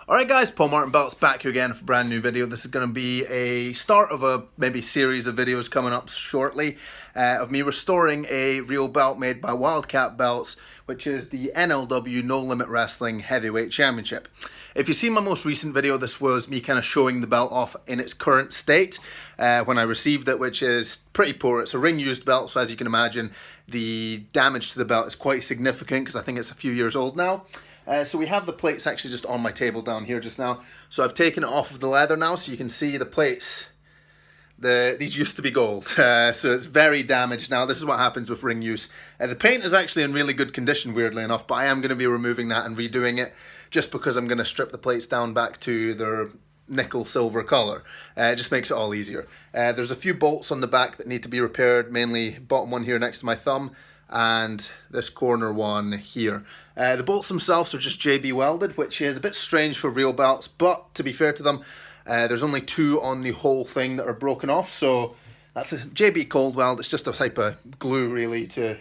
Alright guys, Paulmartinbelts back here again for a brand new video. This is going to be a start of a maybe series of videos coming up shortly of me restoring a real belt made by Wildcat Belts, which is the NLW No Limit Wrestling Heavyweight Championship. If you see my most recent video, this was me kind of showing the belt off in its current state when I received it, which is pretty poor. It's a ring used belt, so as you can imagine, the damage to the belt is quite significant because I think it's a few years old now. So we have the plates actually just on my table down here just now. So I've taken it off of the leather now, so you can see the plates. These used to be gold, so it's very damaged now. This is what happens with ring use. The paint is actually in really good condition, weirdly enough, but I am going to be removing that and redoing it just because I'm going to strip the plates down back to their nickel silver color. It just makes it all easier. There's a few bolts on the back that need to be repaired, mainly bottom one here next to my thumb and this corner one here. The bolts themselves are just JB welded, which is a bit strange for real belts, but to be fair to them, there's only two on the whole thing that are broken off, so that's a JB cold weld. It's just a type of glue really to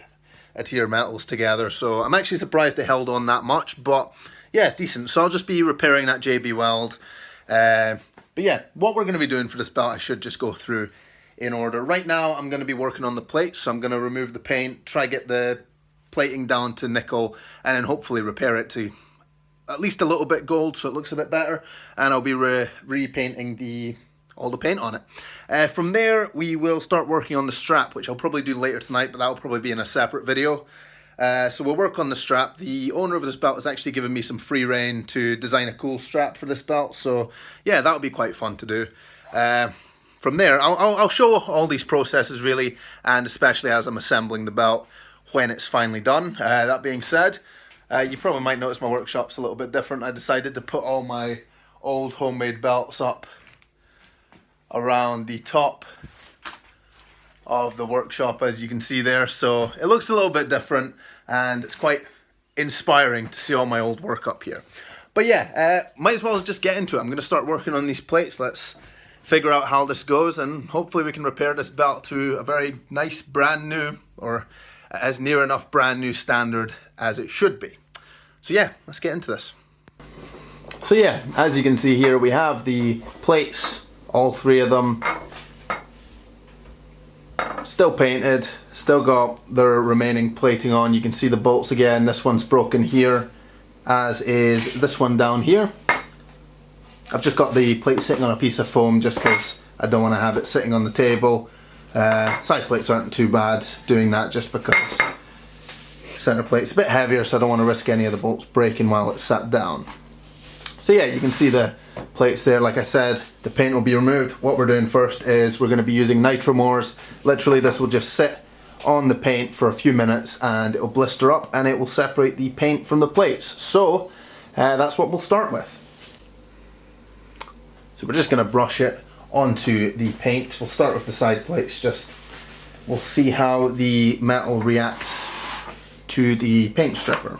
adhere metals together, so I'm actually surprised they held on that much, but yeah, decent. So I'll just be repairing that JB weld. But yeah, what we're going to be doing for this belt, I should just go through in order. Right now I'm going to be working on the plates, so I'm going to remove the paint, try get the plating down to nickel, and then hopefully repair it to at least a little bit gold so it looks a bit better, and I'll be repainting all the paint on it. From there we will start working on the strap, which I'll probably do later tonight, but that will probably be in a separate video. So we'll work on the strap. The owner of this belt has actually given me some free rein to design a cool strap for this belt, so yeah, that'll be quite fun to do. From there I'll show all these processes really, and especially as I'm assembling the belt when it's finally done. That being said, you probably might notice my workshop's a little bit different. I decided to put all my old homemade belts up around the top of the workshop, as you can see there, so it looks a little bit different and it's quite inspiring to see all my old work up here. But yeah, might as well just get into it. I'm going to start working on these plates. Let's figure out how this goes, and hopefully we can repair this belt to a very nice brand new, or as near enough brand new standard as it should be. So yeah, let's get into this. So yeah, as you can see here, we have the plates, all three of them, still painted, still got their remaining plating on. You can see the bolts again. This one's broken here, as is this one down here. I've just got the plate sitting on a piece of foam just because I don't want to have it sitting on the table. Side plates aren't too bad doing that, just because center plate's a bit heavier, so I don't want to risk any of the bolts breaking while it's sat down. So yeah, you can see the plates there. Like I said, the paint will be removed. What we're doing first is we're going to be using Nitromores. Literally this will just sit on the paint for a few minutes and it will blister up and it will separate the paint from the plates. So that's what we'll start with. So we're just going to brush it onto the paint. We'll start with the side plates. We'll see how the metal reacts to the paint stripper.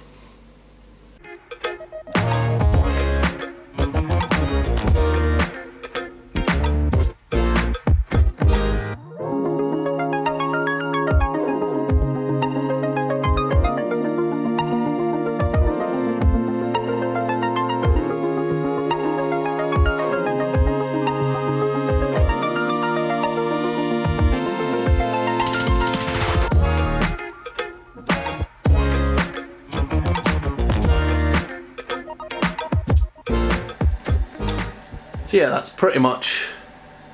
So yeah, that's pretty much,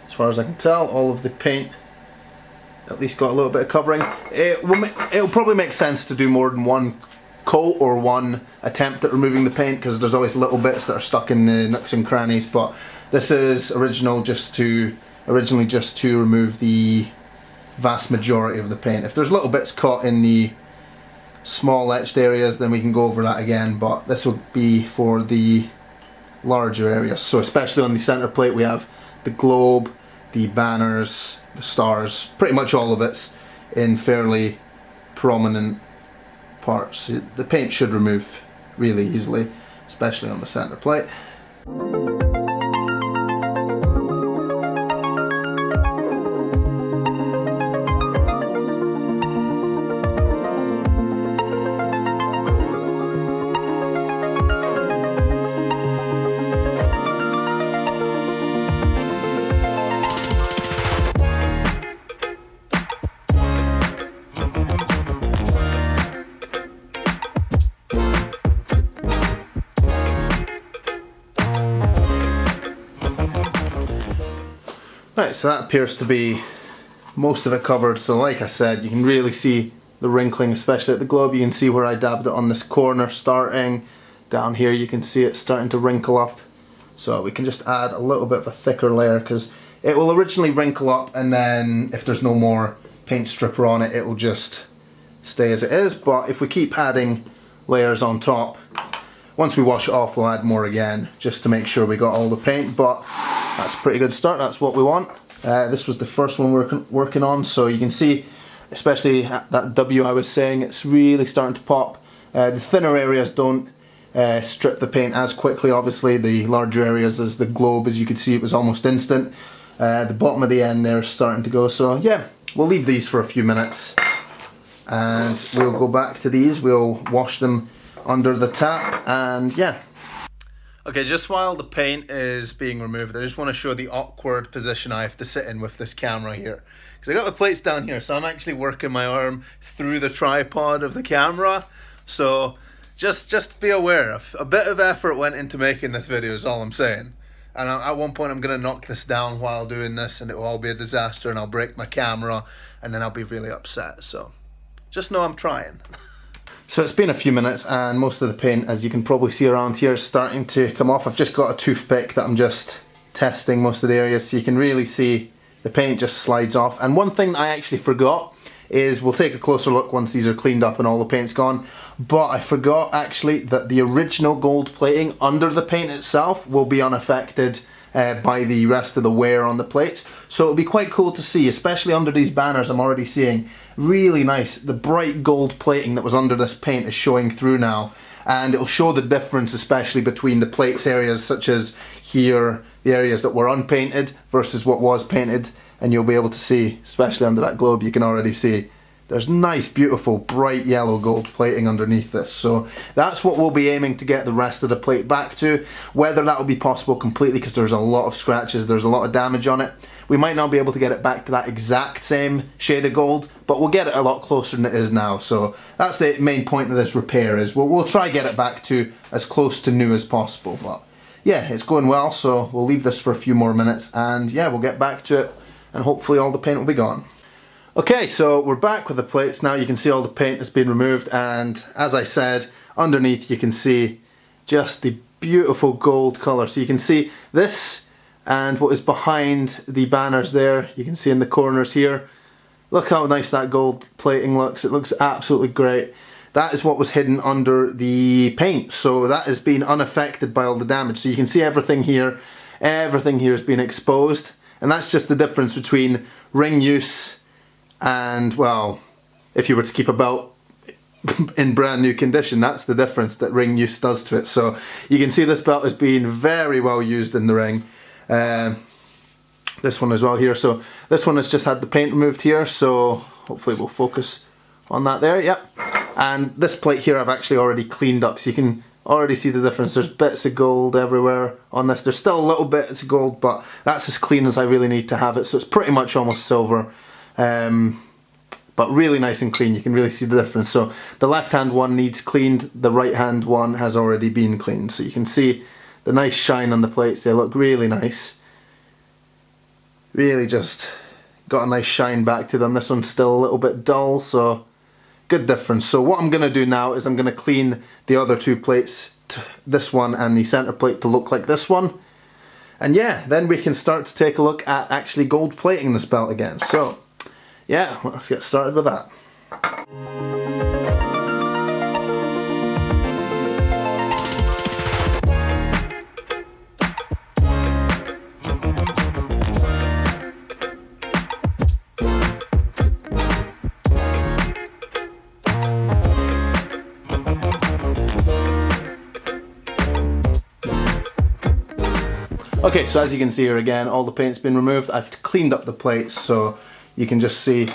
as far as I can tell, all of the paint at least got a little bit of covering. It'll probably make sense to do more than one coat or one attempt at removing the paint, because there's always little bits that are stuck in the nooks and crannies, but this is originally just to remove the vast majority of the paint. If there's little bits caught in the small etched areas, then we can go over that again, but this will be for the larger areas. So especially on the center plate we have the globe, the banners, the stars, pretty much all of it's in fairly prominent parts. The paint should remove really easily, especially on the center plate. Right, so that appears to be most of it covered. So like I said, you can really see the wrinkling, especially at the globe. You can see where I dabbed it on this corner starting. Down here you can see it starting to wrinkle up. So we can just add a little bit of a thicker layer, because it will originally wrinkle up, and then if there's no more paint stripper on it, it will just stay as it is. But if we keep adding layers on top, once we wash it off we'll add more again, just to make sure we got all the paint. But that's a pretty good start, that's what we want. This was the first one we're working on, so you can see, especially that W I was saying, it's really starting to pop. The thinner areas don't strip the paint as quickly, obviously. The larger areas, as the globe, as you can see, it was almost instant. The bottom of the end there is starting to go, so yeah, we'll leave these for a few minutes and we'll go back to these. We'll wash them under the tap, and yeah. Okay, just while the paint is being removed, I just want to show the awkward position I have to sit in with this camera here. Because I got the plates down here, so I'm actually working my arm through the tripod of the camera. So just be aware, of a bit of effort went into making this video is all I'm saying. And at one point I'm going to knock this down while doing this, and it will all be a disaster, and I'll break my camera, and then I'll be really upset. So just know I'm trying. So it's been a few minutes, and most of the paint, as you can probably see around here, is starting to come off. I've just got a toothpick that I'm just testing most of the areas, so you can really see the paint just slides off. And one thing that I actually forgot is, we'll take a closer look once these are cleaned up and all the paint's gone, but I forgot actually that the original gold plating under the paint itself will be unaffected by the rest of the wear on the plates. So it'll be quite cool to see, especially under these banners. I'm already seeing really nice, the bright gold plating that was under this paint is showing through now, and it'll show the difference, especially between the plates areas such as here, the areas that were unpainted versus what was painted. And you'll be able to see, especially under that globe, you can already see there's nice, beautiful, bright yellow gold plating underneath this. So that's what we'll be aiming to get the rest of the plate back to. Whether that will be possible completely, because there's a lot of scratches, there's a lot of damage on it. We might not be able to get it back to that exact same shade of gold, but we'll get it a lot closer than it is now. So that's the main point of this repair, is we'll try get it back to as close to new as possible. But yeah, it's going well, so we'll leave this for a few more minutes, and yeah, we'll get back to it, and hopefully all the paint will be gone. Okay, so we're back with the plates now. You can see all the paint has been removed, and as I said, underneath you can see just the beautiful gold colour. So you can see this and what is behind the banners there, you can see in the corners here. Look how nice that gold plating looks. It looks absolutely great. That is what was hidden under the paint, so that has been unaffected by all the damage. So you can see everything here has been exposed. And that's just the difference between ring use and, well, if you were to keep a belt in brand new condition, that's the difference that ring use does to it. So you can see this belt has been very well used in the ring. This one as well here. So this one has just had the paint removed here, so hopefully we'll focus on that there. Yep. And this plate here I've actually already cleaned up, so you can already see the difference. There's bits of gold everywhere on this. There's still a little bit of gold, but that's as clean as I really need to have it, so it's pretty much almost silver, but really nice and clean. You can really see the difference. So the left hand one needs cleaned, the right hand one has already been cleaned, so you can see the nice shine on the plates. They look really nice, really just got a nice shine back to them. This one's still a little bit dull, so good difference. So what I'm going to do now is I'm going to clean the other two plates, this one and the center plate, to look like this one. And yeah, then we can start to take a look at actually gold plating this belt again. So yeah, let's get started with that. Okay, so as you can see here again, all the paint's been removed. I've cleaned up the plates, so you can just see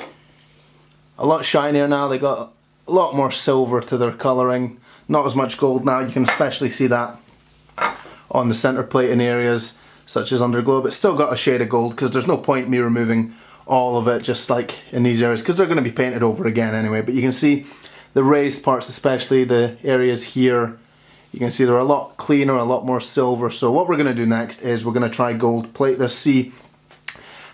a lot shinier now. They got a lot more silver to their colouring, not as much gold now. You can especially see that on the centre plate in areas such as under globe. It's still got a shade of gold, because there's no point in me removing all of it just like in these areas, because they're going to be painted over again anyway. But you can see the raised parts, especially the areas here, you can see they're a lot cleaner, a lot more silver. So what we're going to do next is we're going to try gold plate this, see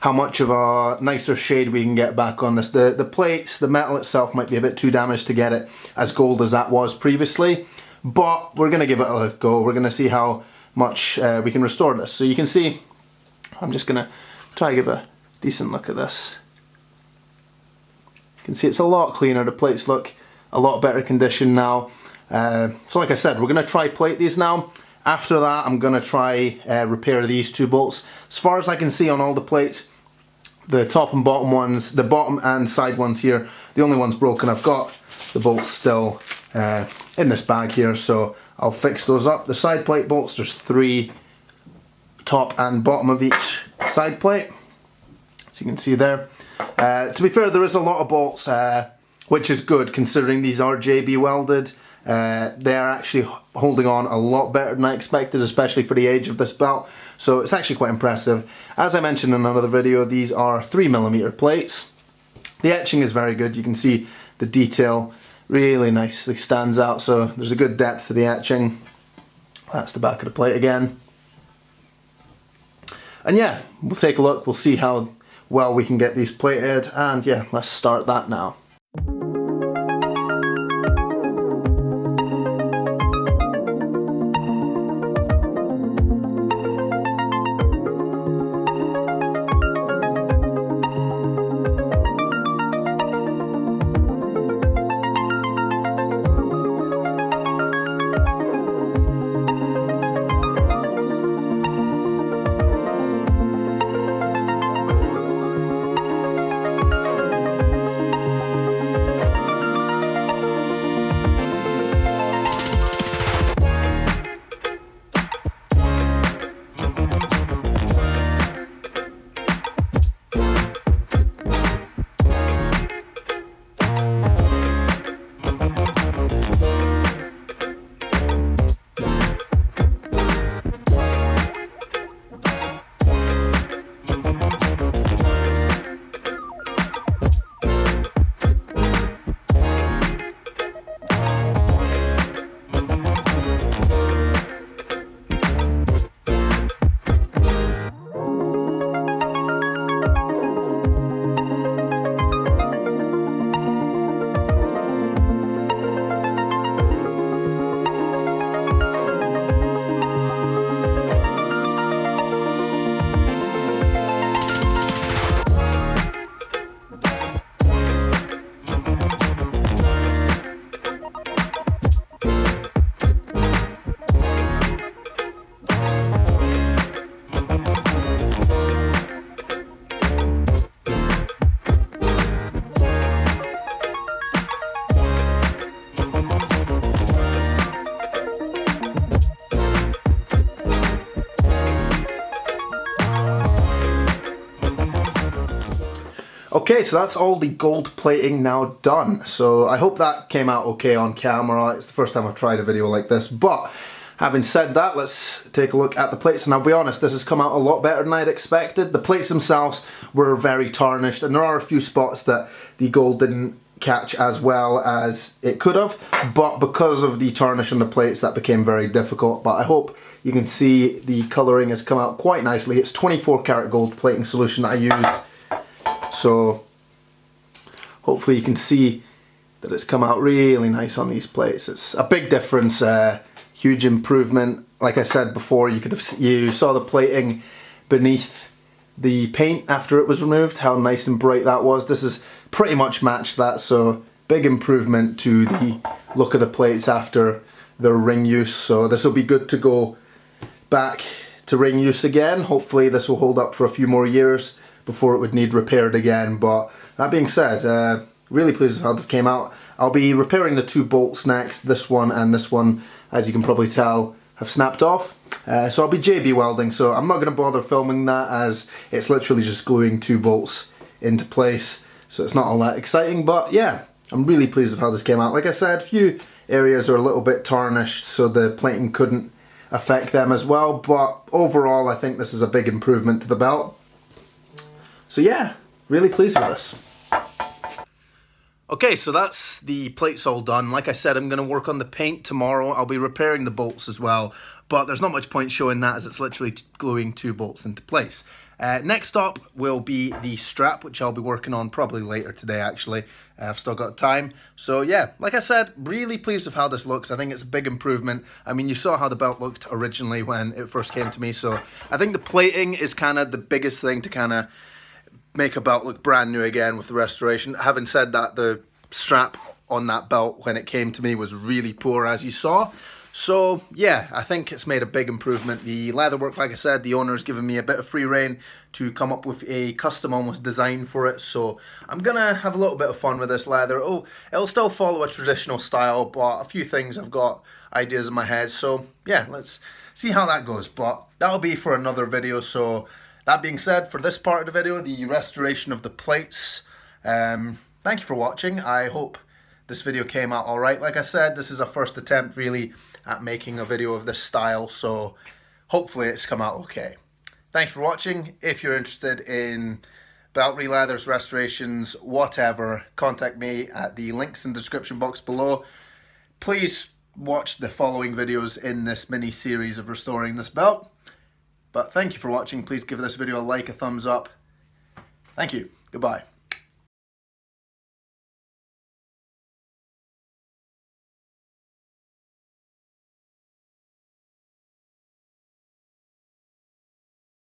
how much of a nicer shade we can get back on this. The plates, the metal itself might be a bit too damaged to get it as gold as that was previously, but we're going to give it a go. We're going to see how much we can restore this. So you can see, I'm just going to try to give a decent look at this. You can see it's a lot cleaner. The plates look a lot better condition now. So like I said, we're going to try plate these now. After that, I'm going to try repair these two bolts. As far as I can see on all the plates, the top and bottom ones, the bottom and side ones here, the only one's broken. I've got the bolts still in this bag here, so I'll fix those up. The side plate bolts, there's 3 top and bottom of each side plate, as you can see there. To be fair, there is a lot of bolts, which is good considering these are JB welded. They are actually holding on a lot better than I expected, especially for the age of this belt. So it's actually quite impressive. As I mentioned in another video, these are 3mm plates. The etching is very good. You can see the detail really nicely stands out, so there's a good depth to the etching. That's the back of the plate again. And yeah, we'll take a look, we'll see how well we can get these plated, and yeah, let's start that now. Okay, so that's all the gold plating now done. So I hope that came out okay on camera. It's the first time I've tried a video like this, but having said that, let's take a look at the plates. And I'll be honest, this has come out a lot better than I'd expected. The plates themselves were very tarnished, and there are a few spots that the gold didn't catch as well as it could have, but because of the tarnish on the plates, that became very difficult. But I hope you can see the colouring has come out quite nicely. It's 24 karat gold plating solution that I use. So hopefully you can see that it's come out really nice on these plates. It's a big difference, huge improvement. Like I said before, you saw the plating beneath the paint after it was removed, how nice and bright that was. This has pretty much matched that, so big improvement to the look of the plates after their ring use. So this will be good to go back to ring use again. Hopefully this will hold up for a few more years before it would need repaired again. But that being said, really pleased with how this came out. I'll be repairing the 2 bolts next. This one and this one, as you can probably tell, have snapped off. So I'll be JB welding, so I'm not going to bother filming that, as it's literally just gluing 2 bolts into place. So it's not all that exciting, but yeah, I'm really pleased with how this came out. Like I said, a few areas are a little bit tarnished, so the plating couldn't affect them as well. But overall, I think this is a big improvement to the belt. So yeah, really pleased with this. Okay, so that's the plates all done. Like I said, I'm going to work on the paint tomorrow. I'll be repairing the bolts as well, but there's not much point showing that, as it's literally gluing 2 bolts into place. Next up will be the strap, which I'll be working on probably later today actually. I've still got time. So yeah, like I said, really pleased with how this looks. I think it's a big improvement. I mean, you saw how the belt looked originally when it first came to me, so I think the plating is kind of the biggest thing to kind of make a belt look brand new again with the restoration. Having said that, the strap on that belt when it came to me was really poor, as you saw. So yeah, I think it's made a big improvement. The leatherwork, like I said, the owner's given me a bit of free rein to come up with a custom almost design for it. So I'm gonna have a little bit of fun with this leather. Oh, it'll still follow a traditional style, but a few things I've got ideas in my head. So yeah, let's see how that goes. But that'll be for another video. So that being said, for this part of the video, the restoration of the plates, thank you for watching. I hope this video came out alright. Like I said, this is a first attempt really at making a video of this style, so hopefully it's come out okay. Thank you for watching. If you're interested in belt re-leathers, restorations, whatever, contact me at the links in the description box below. Please watch the following videos in this mini series of restoring this belt. But thank you for watching. Please give this video a like, a thumbs up. Thank you. Goodbye.